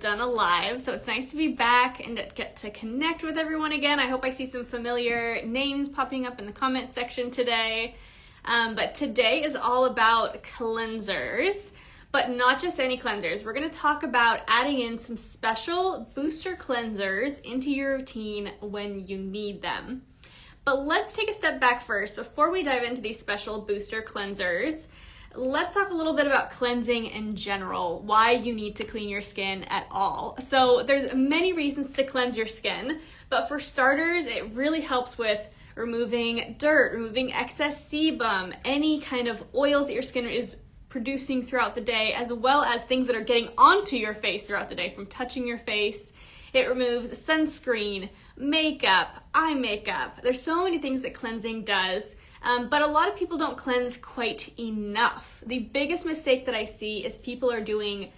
done a live, so it's nice to be back and get to connect with everyone again. I hope I see some familiar names popping up in the comment section today. But today is all about cleansers, but not just any cleansers. We're going to talk about adding in some special booster cleansers into your routine when you need them. But let's take a step back first. Before we dive into these special booster cleansers, let's talk a little bit about cleansing in general, why you need to clean your skin at all. So there's many reasons to cleanse your skin, but for starters, it really helps with removing dirt, removing excess sebum, any kind of oils that your skin is producing throughout the day, as well as things that are getting onto your face throughout the day from touching your face. It removes sunscreen, makeup, eye makeup. There's so many things that cleansing does, but a lot of people don't cleanse quite enough. The biggest mistake that I see is people are doing,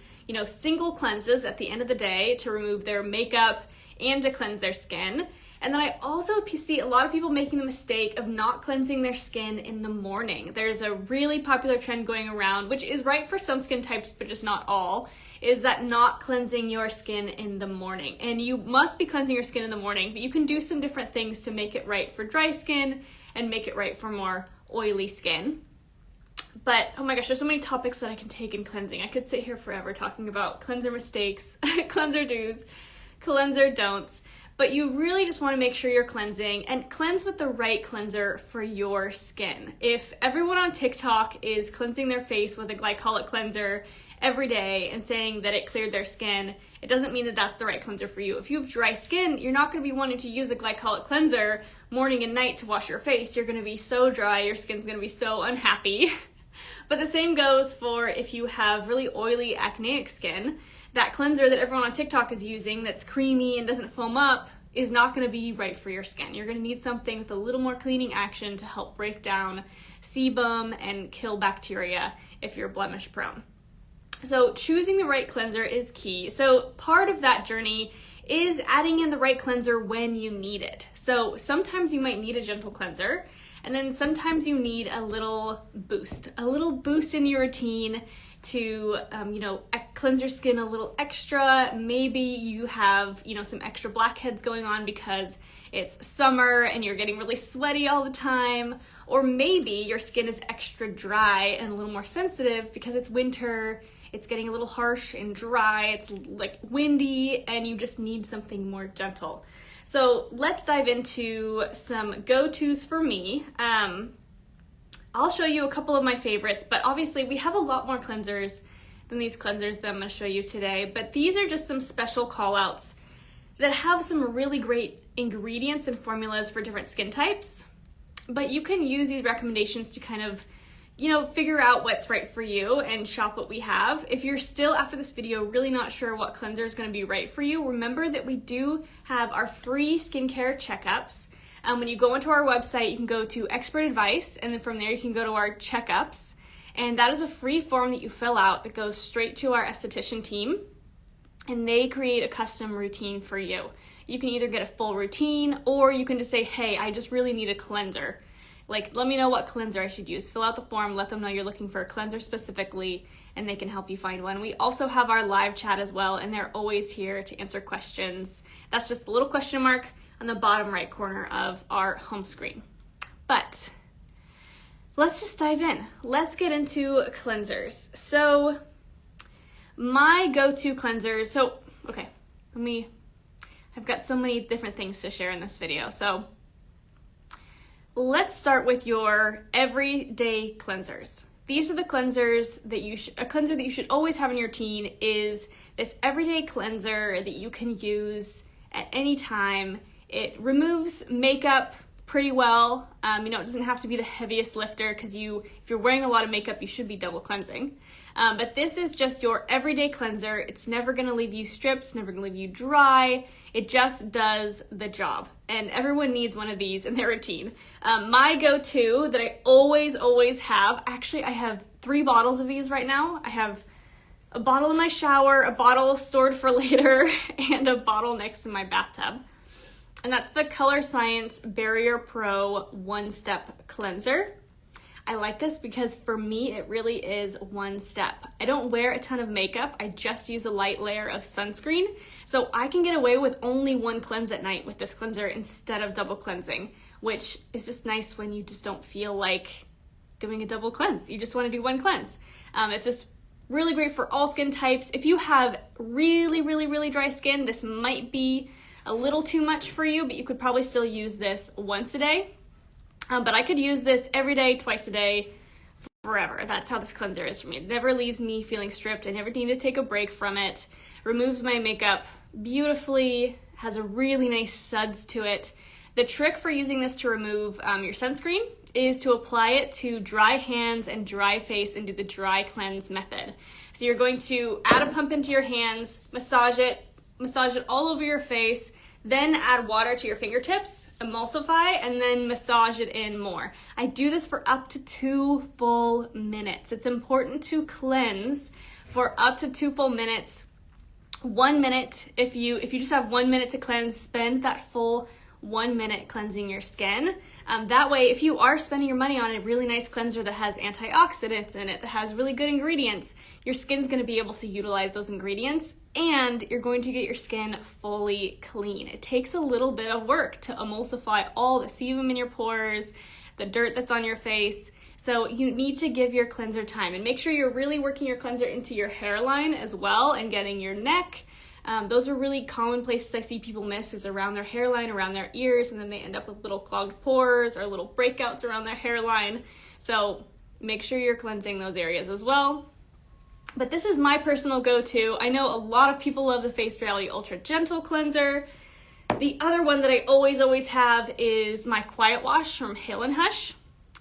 single cleanses at the end of the day to remove their makeup and to cleanse their skin. And then I also see a lot of people making the mistake of not cleansing their skin in the morning. There's a really popular trend going around, which is right for some skin types, but just not all, is that not cleansing your skin in the morning. And you must be cleansing your skin in the morning, but you can do some different things to make it right for dry skin and make it right for more oily skin. But oh my gosh, there's so many topics that I can take in cleansing. I could sit here forever talking about cleanser mistakes, cleanser do's, cleanser don'ts. But you really just want to make sure you're cleansing and cleanse with the right cleanser for your skin. If everyone on TikTok is cleansing their face with a glycolic cleanser every day and saying that it cleared their skin, it doesn't mean that that's the right cleanser for you. If you have dry skin, you're not going to be wanting to use a glycolic cleanser morning and night to wash your face. You're going to be so dry, your skin's going to be so unhappy. But the same goes for if you have really oily, acneic skin. That cleanser that everyone on TikTok is using that's creamy and doesn't foam up is not going to be right for your skin. You're going to need something with a little more cleaning action to help break down sebum and kill bacteria if you're blemish prone. So choosing the right cleanser is key. So part of that journey is adding in the right cleanser when you need it. So sometimes you might need a gentle cleanser, and then sometimes you need a little boost in your routine to, cleanse your skin a little extra. Maybe you have, some extra blackheads going on because it's summer and you're getting really sweaty all the time. Or maybe your skin is extra dry and a little more sensitive because it's winter, it's getting a little harsh and dry, it's like windy, and you just need something more gentle. So let's dive into some go-tos for me. I'll show you a couple of my favorites, but obviously we have a lot more cleansers than these cleansers that I'm going to show you today. But these are just some special call-outs that have some really great ingredients and formulas for different skin types. But you can use these recommendations to kind of, figure out what's right for you and shop what we have. If you're still, after this video, really not sure what cleanser is going to be right for you, remember that we do have our free skincare checkups. When you go onto our website, you can go to Expert Advice, and then from there you can go to our checkups. And that is a free form that you fill out that goes straight to our esthetician team, and they create a custom routine for you. You can either get a full routine, or you can just say, hey, I just really need a cleanser. Like, let me know what cleanser I should use. Fill out the form, let them know you're looking for a cleanser specifically, and they can help you find one. We also have our live chat as well, and they're always here to answer questions. That's just the little question mark on the bottom right corner of our home screen. But let's just dive in. Let's get into cleansers. So my go-to cleansers, I've got so many different things to share in this video. So let's start with your everyday cleansers. These are the cleansers that a cleanser that you should always have in your routine is this everyday cleanser that you can use at any time. It removes makeup pretty well. It doesn't have to be the heaviest lifter because if you're wearing a lot of makeup, you should be double cleansing. But this is just your everyday cleanser. It's never going to leave you stripped, never going to leave you dry. It just does the job. And everyone needs one of these in their routine. My go-to that I always have, actually I have 3 bottles of these right now. I have a bottle in my shower, a bottle stored for later, and a bottle next to my bathtub. And that's the Color Science Barrier Pro One Step Cleanser. I like this because for me, it really is one step. I don't wear a ton of makeup. I just use a light layer of sunscreen. So I can get away with only one cleanse at night with this cleanser instead of double cleansing, which is just nice when you just don't feel like doing a double cleanse. You just want to do one cleanse. It's just really great for all skin types. If you have really, really, really dry skin, this might be a little too much for you, but you could probably still use this once a day. But I could use this every day, twice a day, forever. That's how this cleanser is for me. It never leaves me feeling stripped. I never need to take a break from it. Removes my makeup beautifully, has a really nice suds to it. The trick for using this to remove your sunscreen is to apply it to dry hands and dry face and do the dry cleanse method. So you're going to add a pump into your hands, massage it all over your face, then add water to your fingertips, emulsify, and then massage it in more. I do this for up to 2 full minutes. It's important to cleanse for up to 2 full minutes. 1 minute, if you just have 1 minute to cleanse, spend that full 1 minute cleansing your skin. That way, if you are spending your money on a really nice cleanser that has antioxidants in it, that has really good ingredients, your skin's going to be able to utilize those ingredients, and you're going to get your skin fully clean. It takes a little bit of work to emulsify all the sebum in your pores, the dirt that's on your face. So you need to give your cleanser time, and make sure you're really working your cleanser into your hairline as well and getting your neck. Those are really common places I see people miss, is around their hairline, around their ears, and then they end up with little clogged pores or little breakouts around their hairline. So make sure you're cleansing those areas as well. But this is my personal go-to. I know a lot of people love the Face Reality Ultra Gentle Cleanser. The other one that I always have is my Quiet Wash from Hale & Hush.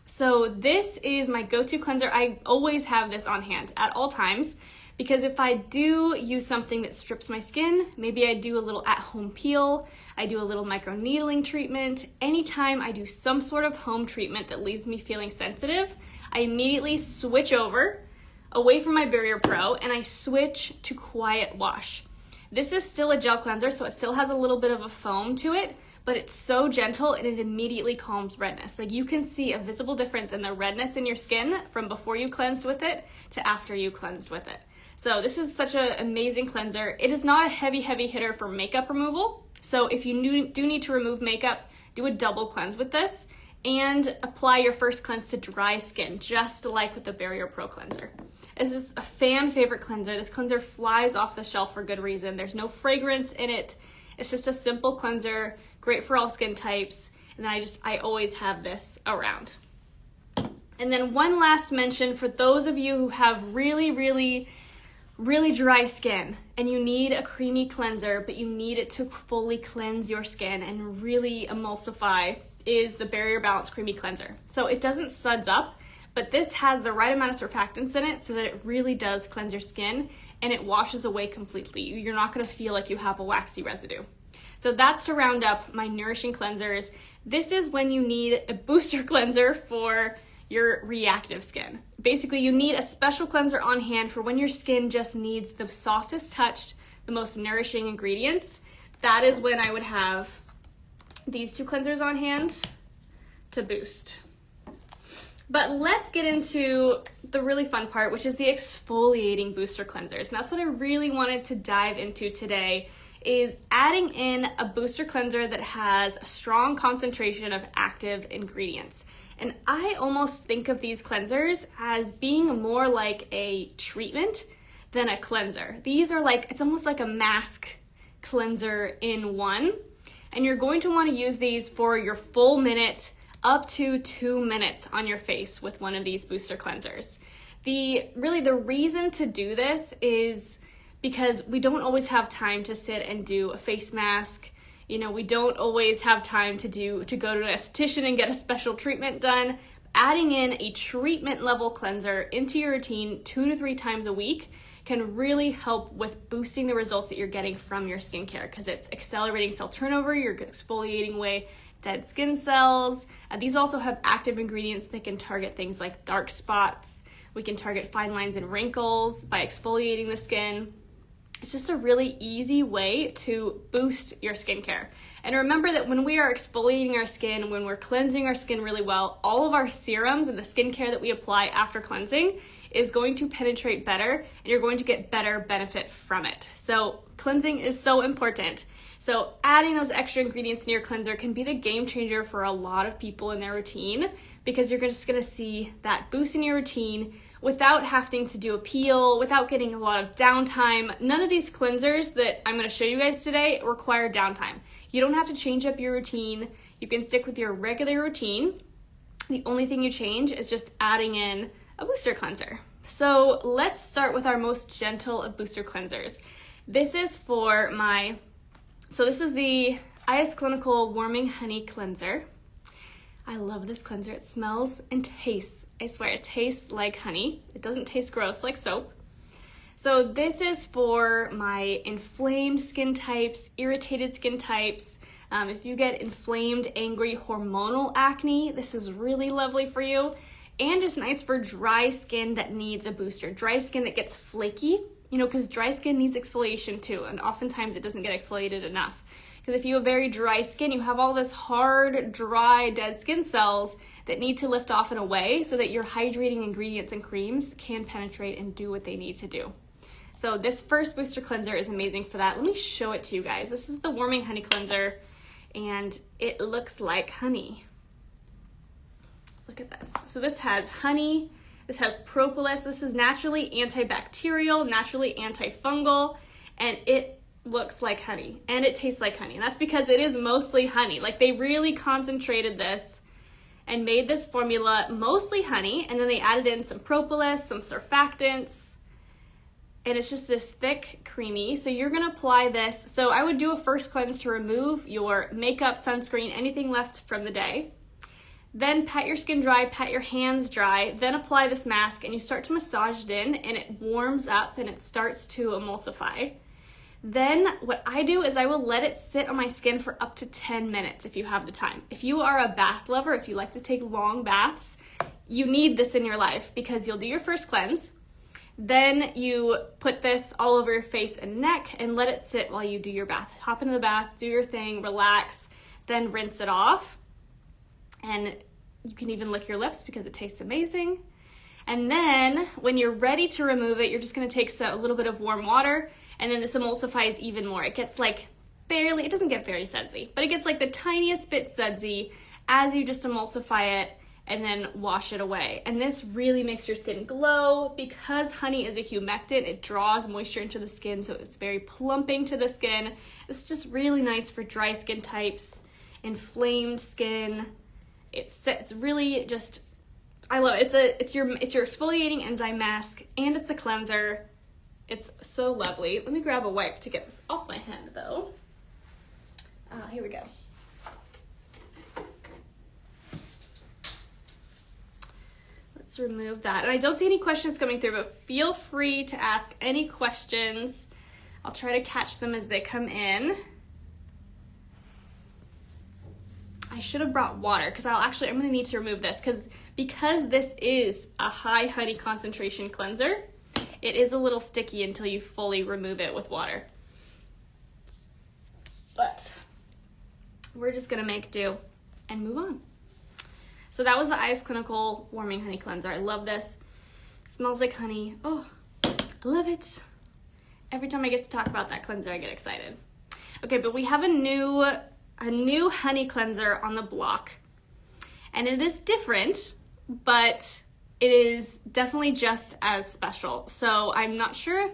So this is my go-to cleanser. I always have this on hand at all times, because if I do use something that strips my skin, maybe I do a little at-home peel, I do a little microneedling treatment, anytime I do some sort of home treatment that leaves me feeling sensitive, I immediately switch away from my Barrier Pro, and I switch to Quiet Wash. This is still a gel cleanser, so it still has a little bit of a foam to it, but it's so gentle and it immediately calms redness. Like, you can see a visible difference in the redness in your skin from before you cleansed with it to after you cleansed with it. So this is such an amazing cleanser. It is not a heavy hitter for makeup removal. So if you do need to remove makeup, do a double cleanse with this and apply your first cleanse to dry skin, just like with the Barrier Pro cleanser. This is a fan favorite cleanser. This cleanser flies off the shelf for good reason. There's no fragrance in it. It's just a simple cleanser, great for all skin types. And then I always have this around. And then one last mention for those of you who have really dry skin and you need a creamy cleanser, but you need it to fully cleanse your skin and really emulsify, is the Barrier Balance Creamy Cleanser. So it doesn't suds up, but this has the right amount of surfactants in it so that it really does cleanse your skin and it washes away completely. You're not gonna feel like you have a waxy residue. So that's to round up my nourishing cleansers. This is when you need a booster cleanser for your reactive skin. Basically, you need a special cleanser on hand for when your skin just needs the softest touch, the most nourishing ingredients. That is when I would have these two cleansers on hand to boost. But let's get into the really fun part, which is the exfoliating booster cleansers. And that's what I really wanted to dive into today, is adding in a booster cleanser that has a strong concentration of active ingredients. And I almost think of these cleansers as being more like a treatment than a cleanser. These are like, it's almost like a mask cleanser in one. And you're going to want to use these for your full minute, up to 2 minutes on your face with one of these booster cleansers. The reason to do this is because we don't always have time to sit and do a face mask. You know, we don't always have time to go to an esthetician and get a special treatment done. Adding in a treatment level cleanser into your routine 2 to 3 times a week can really help with boosting the results that you're getting from your skincare, because it's accelerating cell turnover, you're exfoliating away dead skin cells. These also have active ingredients that can target things like dark spots. We can target fine lines and wrinkles by exfoliating the skin. It's just a really easy way to boost your skincare. And remember that when we are exfoliating our skin, when we're cleansing our skin really well, all of our serums and the skincare that we apply after cleansing is going to penetrate better, and you're going to get better benefit from it. So cleansing is so important. So adding those extra ingredients in your cleanser can be the game changer for a lot of people in their routine, because you're just gonna see that boost in your routine without having to do a peel, without getting a lot of downtime. None of these cleansers that I'm gonna show you guys today require downtime. You don't have to change up your routine. You can stick with your regular routine. The only thing you change is just adding in a booster cleanser. So let's start with our most gentle of booster cleansers. This is this is the IS Clinical Warming Honey Cleanser. I love this cleanser. It smells and tastes, I swear, it tastes like honey. It doesn't taste gross like soap. So this is for my inflamed skin types, irritated skin types. If you get inflamed, angry, hormonal acne, this is really lovely for you. And just nice for dry skin that needs a booster. Dry skin that gets flaky, because dry skin needs exfoliation too, and oftentimes it doesn't get exfoliated enough. Because if you have very dry skin, you have all this hard, dry, dead skin cells that need to lift off and away so that your hydrating ingredients and creams can penetrate and do what they need to do. So this first booster cleanser is amazing for that. Let me show it to you guys. This is the Warming Honey Cleanser, and it looks like honey. Look at this. So this has honey, this has propolis, this is naturally antibacterial, naturally antifungal, and it looks like honey, and it tastes like honey. And that's because it is mostly honey. Like, they really concentrated this and made this formula mostly honey, and then they added in some propolis, some surfactants, and it's just this thick, creamy. So you're gonna apply this. So I would do a first cleanse to remove your makeup, sunscreen, anything left from the day. Then pat your skin dry, pat your hands dry, then apply this mask, and you start to massage it in, and it warms up and it starts to emulsify. Then what I do is I will let it sit on my skin for up to 10 minutes if you have the time. If you are a bath lover, if you like to take long baths, you need this in your life, because you'll do your first cleanse. Then you put this all over your face and neck and let it sit while you do your bath. Hop into the bath, do your thing, relax, then rinse it off. And you can even lick your lips because it tastes amazing. And then when you're ready to remove it, you're just gonna take a little bit of warm water, and then this emulsifies even more. It gets like barely, it doesn't get very sudsy, but it gets like the tiniest bit sudsy as you just emulsify it and then wash it away. And this really makes your skin glow. Because honey is a humectant, it draws moisture into the skin, so it's very plumping to the skin. It's just really nice for dry skin types, inflamed skin. It's really just, I love it. It's your exfoliating enzyme mask, and it's a cleanser. It's so lovely. Let me grab a wipe to get this off my hand though. Here we go. Let's remove that. And I don't see any questions coming through, but feel free to ask any questions. I'll try to catch them as they come in. I should have brought water, because I'm going to need to remove this, because this is a high honey concentration cleanser. It is a little sticky until you fully remove it with water. But we're just gonna make do and move on. So that was the IS Clinical Warming Honey Cleanser. I love this. It smells like honey. Oh, I love it. Every time I get to talk about that cleanser, I get excited. Okay, but we have a new honey cleanser on the block. And it is different, but it is definitely just as special. So I'm not sure if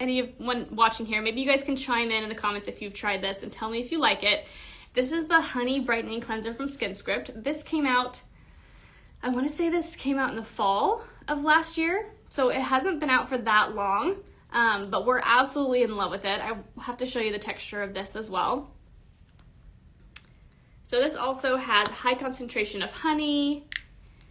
anyone watching here, maybe you guys can chime in the comments if you've tried this and tell me if you like it. This is the Honey Brightening Cleanser from SkinScript. This came out, I want to say this came out in the fall of last year. So it hasn't been out for that long, but we're absolutely in love with it. I have to show you the texture of this as well. So this also has high concentration of honey.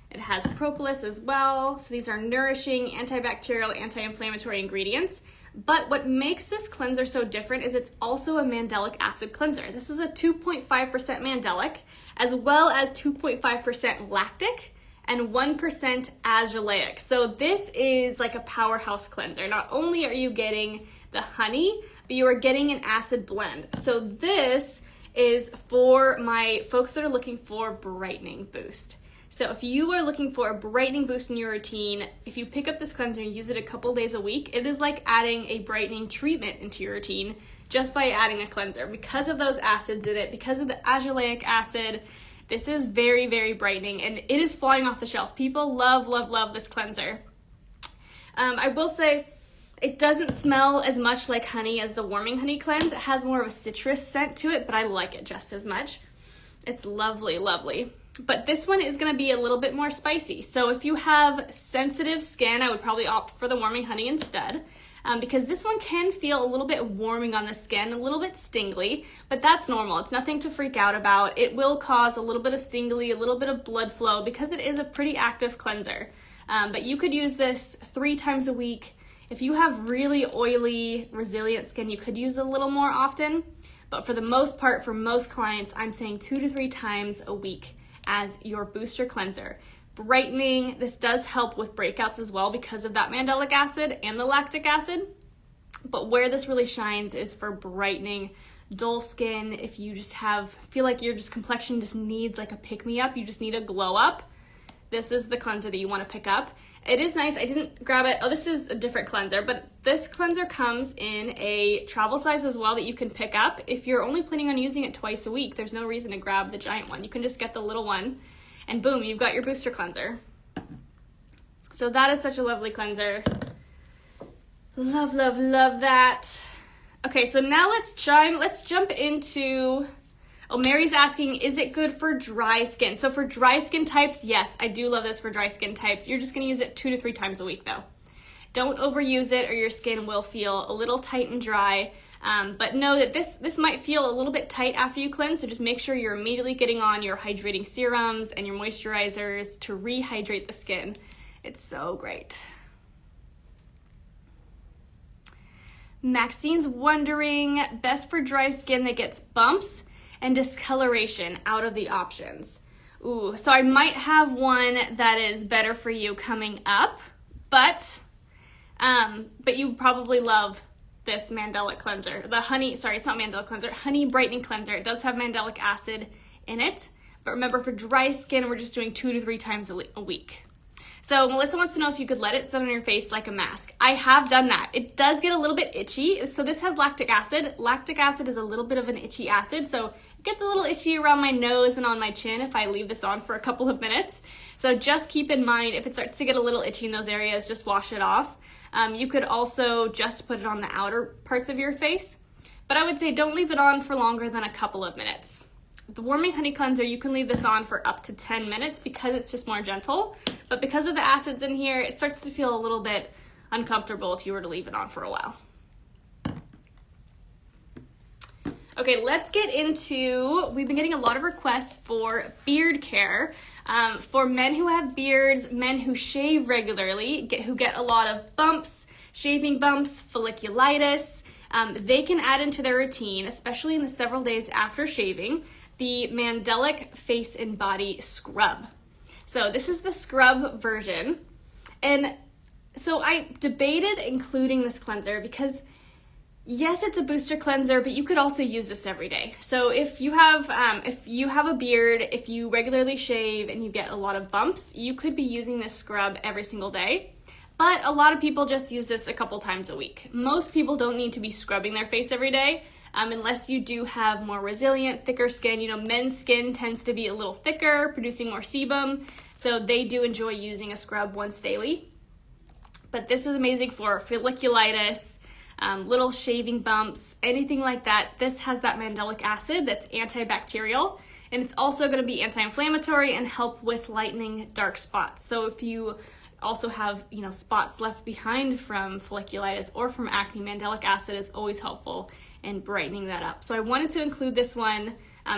It has propolis as well. So these are nourishing, antibacterial, anti-inflammatory ingredients. But what makes this cleanser so different is it's also a mandelic acid cleanser. This is a 2.5% mandelic, as well as 2.5% lactic and 1% azelaic. So this is like a powerhouse cleanser. Not only are you getting the honey, but you are getting an acid blend. So this is for my folks that are looking for brightening boost. So if you are looking for a brightening boost in your routine, if you pick up this cleanser and use it a couple days a week, it is like adding a brightening treatment into your routine just by adding a cleanser. Because of those acids in it, because of the azelaic acid, this is very, very brightening, and it is flying off the shelf. People love, love, love this cleanser. I will say it doesn't smell as much like honey as the Warming Honey Cleanse. It has more of a citrus scent to it, but I like it just as much. It's lovely, lovely. But this one is going to be a little bit more spicy. So if you have sensitive skin, I would probably opt for the Warming Honey instead. Because this one can feel a little bit warming on the skin, a little bit stingly, but that's normal. It's nothing to freak out about. It will cause a little bit of stingly, a little bit of blood flow because it is a pretty active cleanser. But you could use this 3 times a week. If you have really oily, resilient skin, you could use it a little more often. But for the most part, for most clients, I'm saying 2 to 3 times a week as your booster cleanser. Brightening, this does help with breakouts as well because of that mandelic acid and the lactic acid. But where this really shines is for brightening dull skin. If you just feel like your complexion just needs like a pick-me-up, you just need a glow up, this is the cleanser that you want to pick up. It is nice. I didn't grab it. Oh, this is a different cleanser, but this cleanser comes in a travel size as well that you can pick up. If you're only planning on using it twice a week, there's no reason to grab the giant one. You can just get the little one, and boom, you've got your booster cleanser. So that is such a lovely cleanser. Love, love, love that. Okay, so now let's jump into, oh, Mary's asking, is it good for dry skin? So for dry skin types, yes, I do love this for dry skin types. You're just gonna use it 2 to 3 times a week though. Don't overuse it or your skin will feel a little tight and dry. But know that this might feel a little bit tight after you cleanse, so just make sure you're immediately getting on your hydrating serums and your moisturizers to rehydrate the skin. It's so great. Maxine's wondering, best for dry skin that gets bumps and discoloration out of the options. Ooh, so I might have one that is better for you coming up, but you probably love this mandelic cleanser. The honey, sorry, it's not mandelic cleanser, honey brightening cleanser. It does have mandelic acid in it, but remember for dry skin, we're just doing 2 to 3 times a week. So Melissa wants to know if you could let it sit on your face like a mask. I have done that. It does get a little bit itchy. So this has lactic acid. Lactic acid is a little bit of an itchy acid, so it gets a little itchy around my nose and on my chin if I leave this on for a couple of minutes. So just keep in mind, if it starts to get a little itchy in those areas, just wash it off. You could also just put it on the outer parts of your face, but I would say don't leave it on for longer than a couple of minutes. The Warming Honey Cleanser, you can leave this on for up to 10 minutes because it's just more gentle, but because of the acids in here, it starts to feel a little bit uncomfortable if you were to leave it on for a while. Okay, let's get into, we've been getting a lot of requests for beard care. For men who have beards, men who shave regularly, who get a lot of bumps, shaving bumps, folliculitis, they can add into their routine, especially in the several days after shaving, the Mandelic Face and Body Scrub. So this is the scrub version. And so I debated including this cleanser because yes, it's a booster cleanser, but you could also use this every day. So if you have a beard, if you regularly shave and you get a lot of bumps, you could be using this scrub every single day. But a lot of people just use this a couple times a week. Most people don't need to be scrubbing their face every day, unless you do have more resilient, thicker skin. You know, men's skin tends to be a little thicker, producing more sebum, so they do enjoy using a scrub once daily. But this is amazing for folliculitis, little shaving bumps, anything like that. This has that mandelic acid that's antibacterial, and it's also going to be anti-inflammatory and help with lightening dark spots. So if you also have, spots left behind from folliculitis or from acne, mandelic acid is always helpful in brightening that up. So I wanted to include this one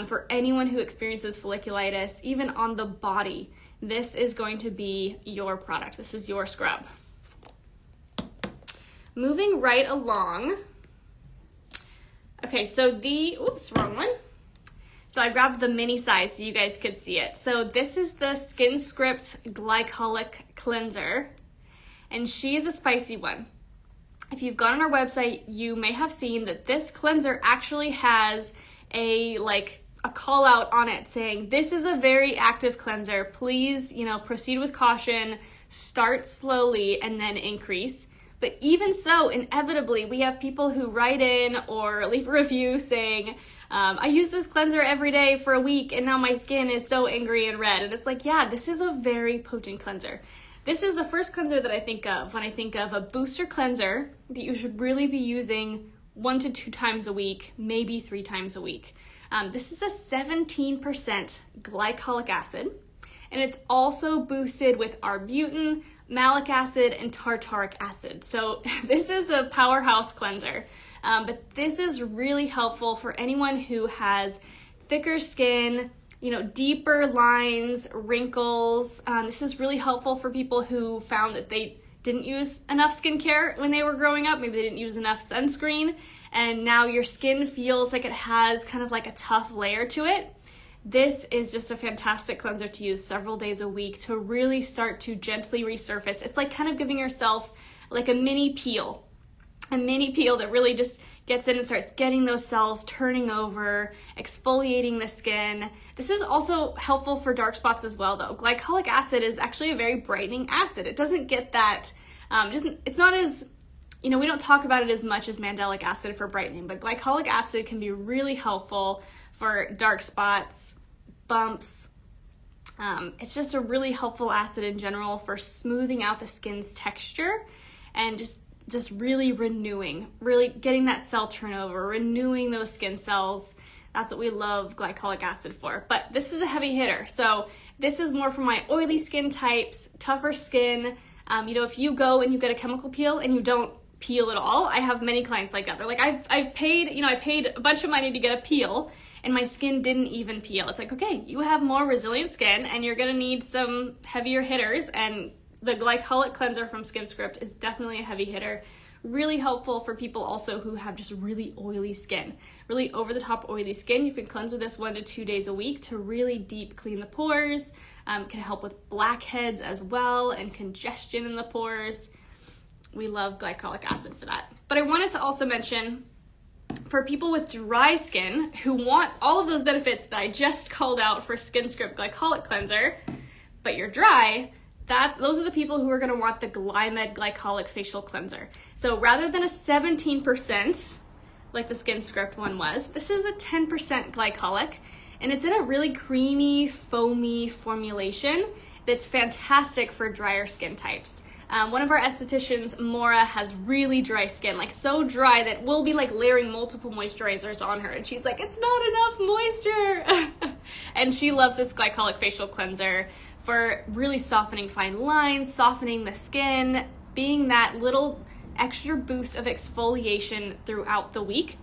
for anyone who experiences folliculitis, even on the body. This is going to be your product. This is your scrub. Moving right along. Okay, so wrong one. So I grabbed the mini size so you guys could see it. So this is the Skin Script Glycolic Cleanser, and she is a spicy one. if you've gone on our website, you may have seen that this cleanser actually has a call out on it saying, this is a very active cleanser. Please, proceed with caution, start slowly, and then increase. But even so, inevitably, we have people who write in or leave a review saying, I use this cleanser every day for a week and now my skin is so angry and red. And it's like, yeah, this is a very potent cleanser. This is the first cleanser that I think of when I think of a booster cleanser that you should really be using 1 to 2 times a week, maybe 3 times a week. This is a 17% glycolic acid, and it's also boosted with arbutin, malic acid, and tartaric acid. So this is a powerhouse cleanser, but this is really helpful for anyone who has thicker skin, deeper lines, wrinkles. This is really helpful for people who found that they didn't use enough skincare when they were growing up. Maybe they didn't use enough sunscreen, and now your skin feels like it has kind of like a tough layer to it. This is just a fantastic cleanser to use several days a week to really start to gently resurface. It's like kind of giving yourself like a mini peel that really just gets in and starts getting those cells turning over, exfoliating the skin. This is also helpful for dark spots as well, though. Glycolic acid is actually a very brightening acid. It doesn't get that, it's not as, we don't talk about it as much as mandelic acid for brightening, but glycolic acid can be really helpful for dark spots, bumps. It's just a really helpful acid in general for smoothing out the skin's texture and just really renewing, really getting that cell turnover, renewing those skin cells. That's what we love glycolic acid for. But this is a heavy hitter. So this is more for my oily skin types, tougher skin. If you go and you get a chemical peel and you don't peel at all, I have many clients like that. They're like, I paid a bunch of money to get a peel and my skin didn't even peel. It's like, okay, you have more resilient skin and you're gonna need some heavier hitters, and the glycolic cleanser from SkinScript is definitely a heavy hitter. Really helpful for people also who have just really oily skin, really over the top oily skin. You can cleanse with this 1 to 2 days a week to really deep clean the pores. Can help with blackheads as well and congestion in the pores. We love glycolic acid for that. But I wanted to also mention, for people with dry skin who want all of those benefits that I just called out for SkinScript glycolic cleanser, but you're dry, those are the people who are going to want the Glymed glycolic facial cleanser. So rather than a 17%, like the SkinScript one was, this is a 10% glycolic, and it's in a really creamy, foamy formulation that's fantastic for drier skin types. One of our estheticians, Maura, has really dry skin, like so dry that we'll be like layering multiple moisturizers on her, and she's like, it's not enough moisture. And she loves this glycolic facial cleanser for really softening fine lines, softening the skin, being that little extra boost of exfoliation throughout the week.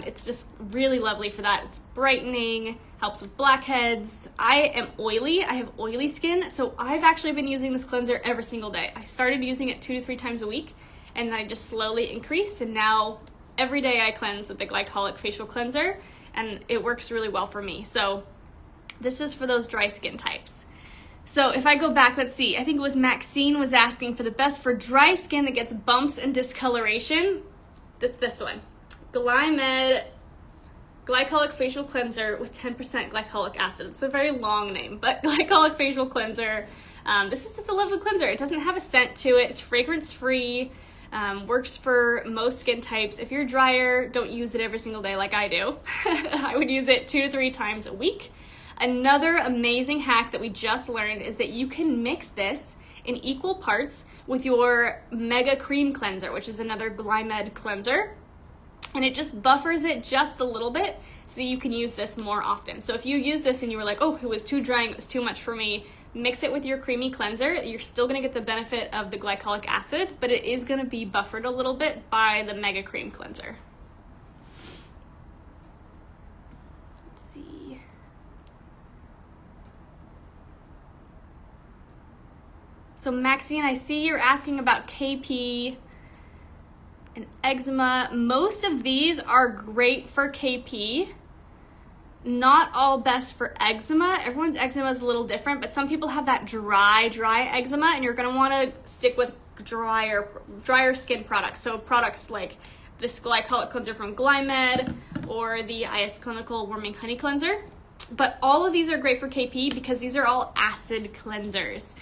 It's just really lovely for that. It's brightening, helps with blackheads. I am oily. I have oily skin, so I've actually been using this cleanser every single day. I started using it 2 to 3 times a week, and then I just slowly increased, and now every day I cleanse with the glycolic facial cleanser, and it works really well for me. So this is for those dry skin types. So if I go back, let's see, I think it was Maxine was asking for the best for dry skin that gets bumps and discoloration. This one. Glymed glycolic facial cleanser with 10% glycolic acid. It's a very long name, but glycolic facial cleanser. This is just a lovely cleanser. It doesn't have a scent to it. It's fragrance free. Works for most skin types. If you're drier, don't use it every single day like I do. I would use it 2 to 3 times a week. Another amazing hack that we just learned is that you can mix this in equal parts with your Mega Cream Cleanser, which is another Glymed cleanser. And it just buffers it just a little bit so that you can use this more often. So if you use this and you were like, oh, it was too drying, it was too much for me, mix it with your creamy cleanser. You're still gonna get the benefit of the glycolic acid, but it is gonna be buffered a little bit by the Mega Cream Cleanser. Let's see. So Maxine, I see you're asking about KP and eczema. Most of these are great for KP. Not all best for eczema. Everyone's eczema is a little different, but some people have that dry eczema, and you're gonna wanna stick with drier skin products. So products like this glycolic cleanser from Glymed or the IS Clinical Warming Honey Cleanser. But all of these are great for KP because these are all acid cleansers.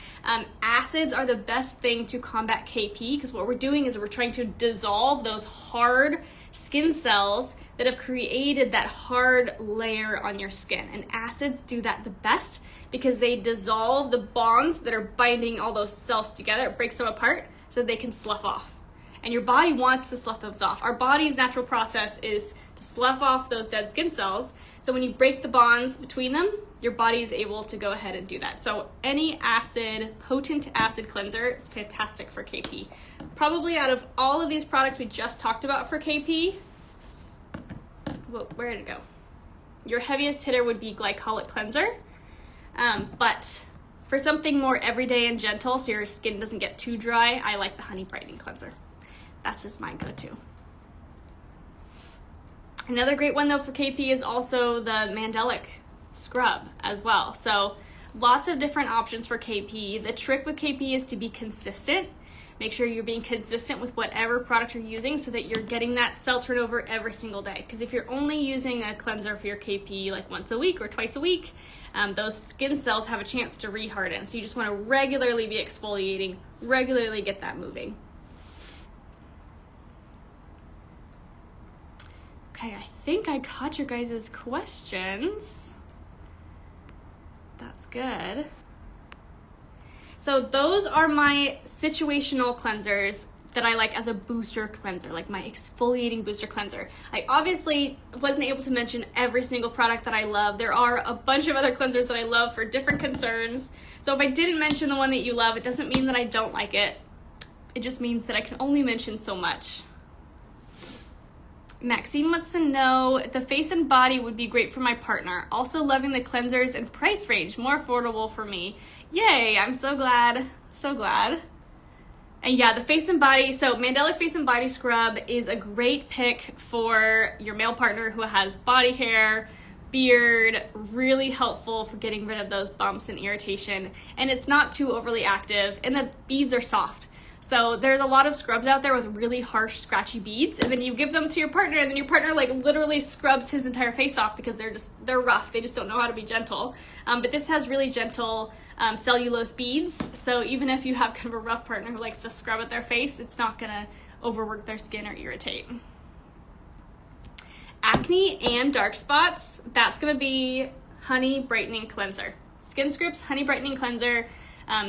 Acids are the best thing to combat KP because what we're doing is we're trying to dissolve those hard skin cells that have created that hard layer on your skin. And acids do that the best because they dissolve the bonds that are binding all those cells together. It breaks them apart so they can slough off. And your body wants to slough those off. Our body's natural process is to slough off those dead skin cells. So when you break the bonds between them, your body is able to go ahead and do that. So any potent acid cleanser is fantastic for KP. Probably out of all of these products we just talked about for KP, well, where did it go? Your heaviest hitter would be glycolic cleanser. But for something more everyday and gentle so your skin doesn't get too dry, I like the honey brightening cleanser. That's just my go-to. Another great one though for KP is also the Mandelic scrub as well. So lots of different options for KP. The trick with KP is to be consistent. Make sure you're being consistent with whatever product you're using so that you're getting that cell turnover every single day. Because if you're only using a cleanser for your KP like once a week or twice a week, those skin cells have a chance to reharden. So you just want to regularly be exfoliating, regularly get that moving. Okay, I think I caught your guys' questions. That's good. So those are my situational cleansers that I like as a booster cleanser, like my exfoliating booster cleanser. I obviously wasn't able to mention every single product that I love. There are a bunch of other cleansers that I love for different concerns. So if I didn't mention the one that you love, it doesn't mean that I don't like it. It just means that I can only mention so much. Maxine wants to know, the face and body would be great for my partner. Also loving the cleansers and price range, more affordable for me. Yay, I'm so glad, so glad. And yeah, the face and body, so Mandelic Face and Body Scrub is a great pick for your male partner who has body hair, beard, really helpful for getting rid of those bumps and irritation. And it's not too overly active, and the beads are soft. So there's a lot of scrubs out there with really harsh, scratchy beads, and then you give them to your partner, and then your partner like literally scrubs his entire face off because they're rough. They just don't know how to be gentle. But this has really gentle cellulose beads, so even if you have kind of a rough partner who likes to scrub at their face, it's not gonna overwork their skin or irritate. Acne and dark spots, that's gonna be Honey Brightening Cleanser. Skin Script's Honey Brightening Cleanser.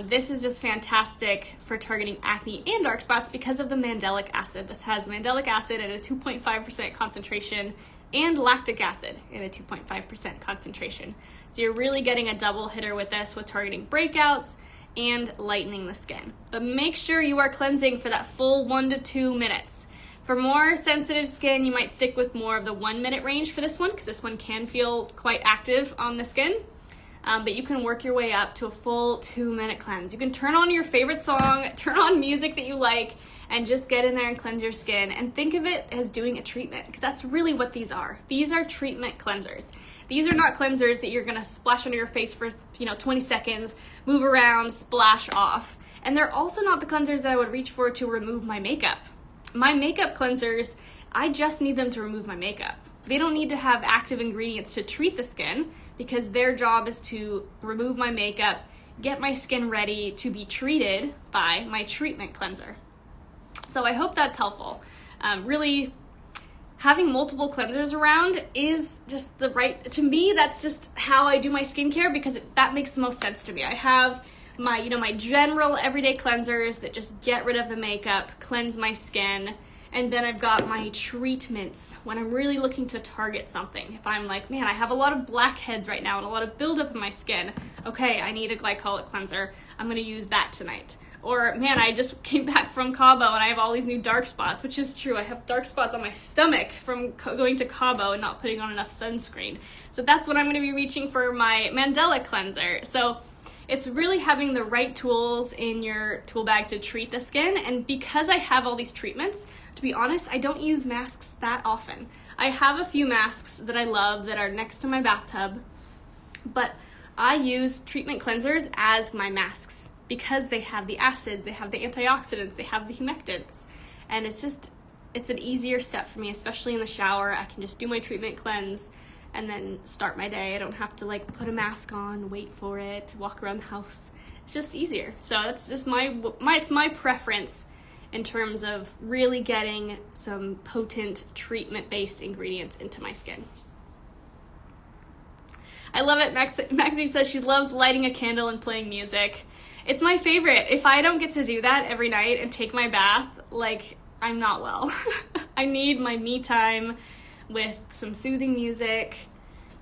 This is just fantastic for targeting acne and dark spots because of the mandelic acid. This has mandelic acid at a 2.5% concentration and lactic acid in a 2.5% concentration. So you're really getting a double hitter with this, with targeting breakouts and lightening the skin. But make sure you are cleansing for that full 1 to 2 minutes. For more sensitive skin, you might stick with more of the 1 minute range for this one because this one can feel quite active on the skin. But you can work your way up to a full 2 minute cleanse. You can turn on your favorite song, turn on music that you like, and just get in there and cleanse your skin. And think of it as doing a treatment, because that's really what these are. These are treatment cleansers. These are not cleansers that you're gonna splash onto your face for 20 seconds, move around, splash off. And they're also not the cleansers that I would reach for to remove my makeup. My makeup cleansers, I just need them to remove my makeup. They don't need to have active ingredients to treat the skin, because their job is to remove my makeup, get my skin ready to be treated by my treatment cleanser. So I hope that's helpful. Really, having multiple cleansers around is just to me, that's just how I do my skincare, because that makes the most sense to me. I have my, my general everyday cleansers that just get rid of the makeup, cleanse my skin. And then I've got my treatments when I'm really looking to target something. If I'm like, man, I have a lot of blackheads right now and a lot of buildup in my skin. Okay, I need a glycolic cleanser. I'm gonna use that tonight. Or, man, I just came back from Cabo and I have all these new dark spots, which is true. I have dark spots on my stomach from going to Cabo and not putting on enough sunscreen. So that's when I'm gonna be reaching for my Mandelic cleanser. So it's really having the right tools in your tool bag to treat the skin. And because I have all these treatments, to be honest, I don't use masks that often. I have a few masks that I love that are next to my bathtub, but I use treatment cleansers as my masks. because they have the acids, they have the antioxidants, they have the humectants, and it's an easier step for me, especially in the shower. I can just do my treatment cleanse and then start my day. I don't have to like put a mask on, wait for it, walk around the house. It's just easier. So that's just it's my preference in terms of really getting some potent treatment-based ingredients into my skin. I love it. Maxine says she loves lighting a candle and playing music. It's my favorite. If I don't get to do that every night and take my bath, like, I'm not well. I need my me time with some soothing music,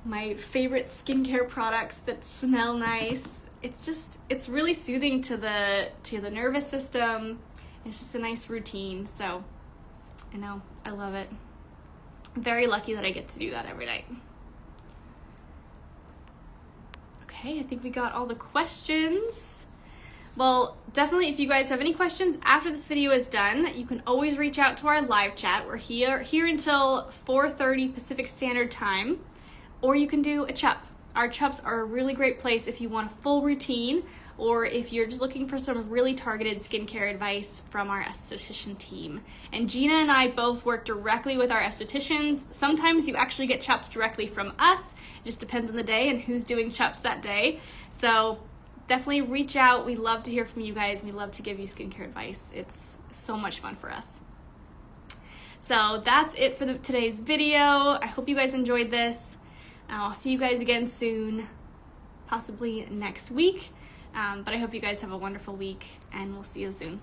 my favorite skincare products that smell nice. It's really soothing to the nervous system. It's just a nice routine. So I know, I love it. I'm very lucky that I get to do that every night. Okay, I think we got all the questions. Well, definitely if you guys have any questions after this video is done, you can always reach out to our live chat. We're here until 4:30 Pacific Standard Time, or you can do a CHUP. Our CHUPs are a really great place if you want a full routine, or if you're just looking for some really targeted skincare advice from our esthetician team. And Gina and I both work directly with our estheticians. Sometimes you actually get CHUPs directly from us. It just depends on the day and who's doing CHUPs that day. So definitely reach out. We love to hear from you guys. We love to give you skincare advice. It's so much fun for us. So that's it for today's video. I hope you guys enjoyed this. I'll see you guys again soon, possibly next week. But I hope you guys have a wonderful week, and we'll see you soon.